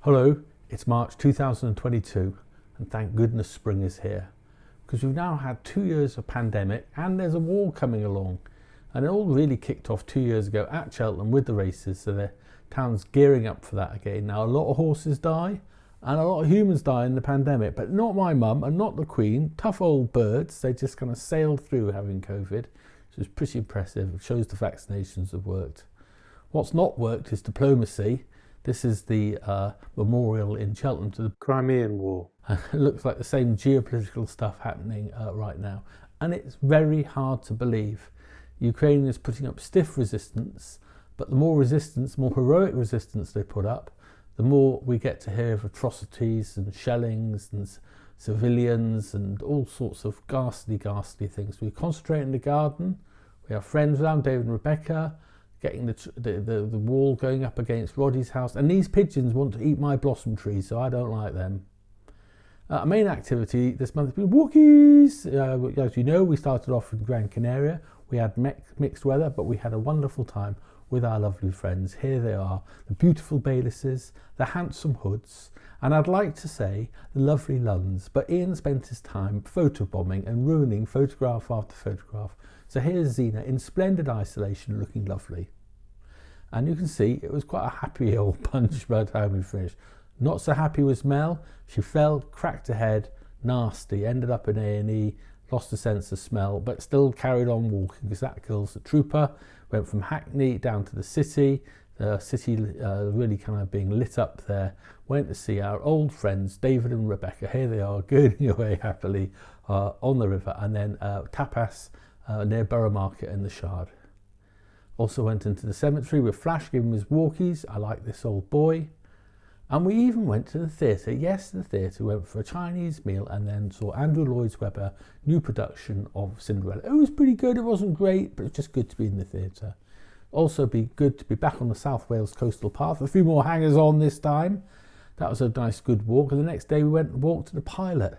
Hello, it's March 2022 and thank goodness spring is here, because we've now had 2 years of pandemic and there's a war coming along, and it all really kicked off 2 years ago at Cheltenham with the races, so the town's gearing up for that again. Now a lot of horses die and a lot of humans die in the pandemic, but not my mum and not the Queen. Tough old birds, they just kind of sailed through having COVID, which is pretty impressive. It shows the vaccinations have worked. What's not worked is diplomacy. This is the memorial in Cheltenham to the Crimean War. It looks like the same geopolitical stuff happening right now. And it's very hard to believe. Ukraine is putting up stiff resistance, but the more resistance, more heroic resistance they put up, the more we get to hear of atrocities and shellings and civilians and all sorts of ghastly, ghastly things. We concentrate in the garden. We have friends around, David and Rebecca, getting the wall going up against Roddy's house, and these pigeons want to eat my blossom trees, so I don't like them. Our main activity this month has been walkies. As you know, we started off in Gran Canaria. We had mixed weather, but we had a wonderful time with our lovely friends. Here they are, the beautiful Bailises, the handsome Hoods, and I'd like to say the lovely Lunns, but Ian spent his time photobombing and ruining photograph after photograph. So here's Zena in splendid isolation, looking lovely. And you can see it was quite a happy old bunch by the time we finished. Not so happy was Mel. She fell, cracked her head, nasty, ended up in A&E, lost a sense of smell, but still carried on walking because that kills the trooper. Went from Hackney down to the city really kind of being lit up there. Went to see our old friends, David and Rebecca. Here they are, girding away happily on the river. And then tapas near Borough Market in the Shard. Also went into the cemetery with Flash, giving him his walkies. I like this old boy. And we even went to the theatre. Yes, the theatre. Went for a Chinese meal and then saw Andrew Lloyd Webber new production of Cinderella. It was pretty good. It wasn't great, but it's just good to be in the theatre. Also be good to be back on the South Wales coastal path. A few more hangers on this time. That was a nice good walk. And the next day we went and walked to the Pilot.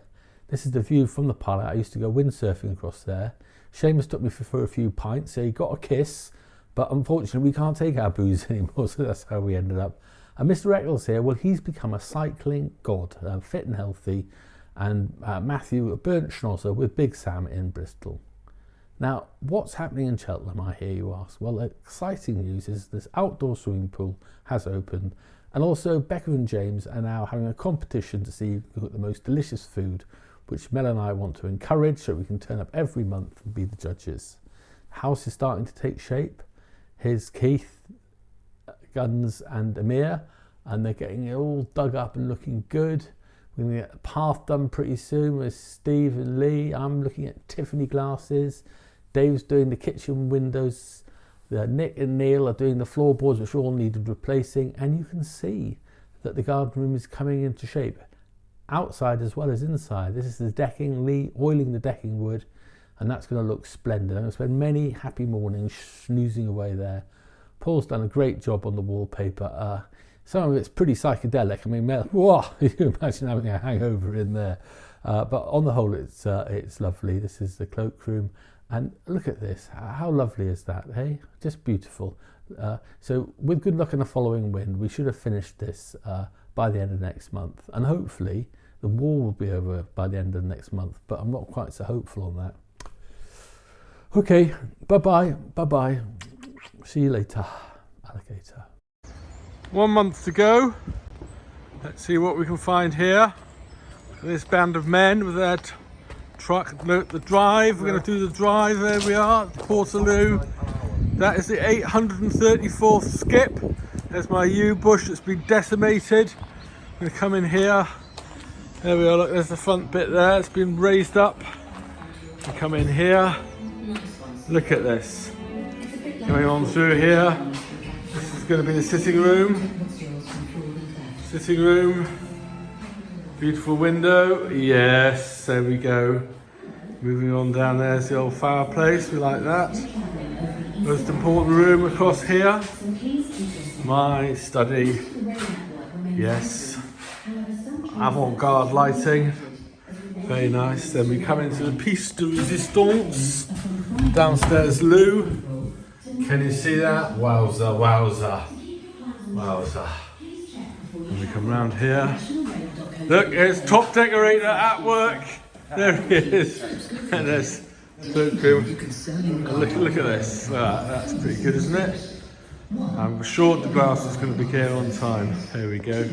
This is the view from the Pilot. I used to go windsurfing across there. Seamus took me for a few pints, so he got a kiss, but unfortunately we can't take our booze anymore, so that's how we ended up. And Mr. Eccles here, well, he's become a cycling god, fit and healthy, and Matthew, a burnt schnozzer with Big Sam in Bristol. Now, what's happening in Cheltenham, I hear you ask? Well, exciting news is this outdoor swimming pool has opened, and also Becca and James are now having a competition to see who got the most delicious food, which Mel and I want to encourage so we can turn up every month and be the judges. The house is starting to take shape. Here's Keith, Guns and Amir, and they're getting it all dug up and looking good. We're going to get a path done pretty soon with Steve and Lee. I'm looking at Tiffany glasses. Dave's doing the kitchen windows. Nick and Neil are doing the floorboards, which all needed replacing. And you can see that the garden room is coming into shape, outside as well as inside. This is the decking, Lee oiling the decking wood, and that's going to look splendid. I'm going to spend many happy mornings snoozing away there. Paul's done a great job on the wallpaper. Some of it's pretty psychedelic. I mean, whoa, you can imagine having a hangover in there. But on the whole, it's lovely. This is the cloakroom, and look at this. How lovely is that, hey? Just beautiful. So with good luck and a following wind, we should have finished this by the end of next month, and hopefully the war will be over by the end of next month, but I'm not quite so hopeful on that. Okay, bye-bye. See you later, alligator. 1 month to go. Let's see what we can find here. This band of men with their truck, the drive. We're going to do the drive. There we are, Portaloo. That is the 834th skip. There's my yew bush that's been decimated. I'm going to come in here. There we are, look, there's the front bit there. It's been raised up. Come in here. Look at this. Going on through here. This is going to be the sitting room. Sitting room. Beautiful window. Yes, there we go. Moving on down there's the old fireplace. We like that. Most important room across here. My study. Yes. Avant-garde lighting. Very nice. Then we come into the piece de resistance. Downstairs loo. Can you see that? Wowza, wowza, wowza. And we come round here. Look, it's top decorator at work. There he is. And there's look at this. That's pretty good, isn't it? I'm sure the glass is going to be here on time. There we go.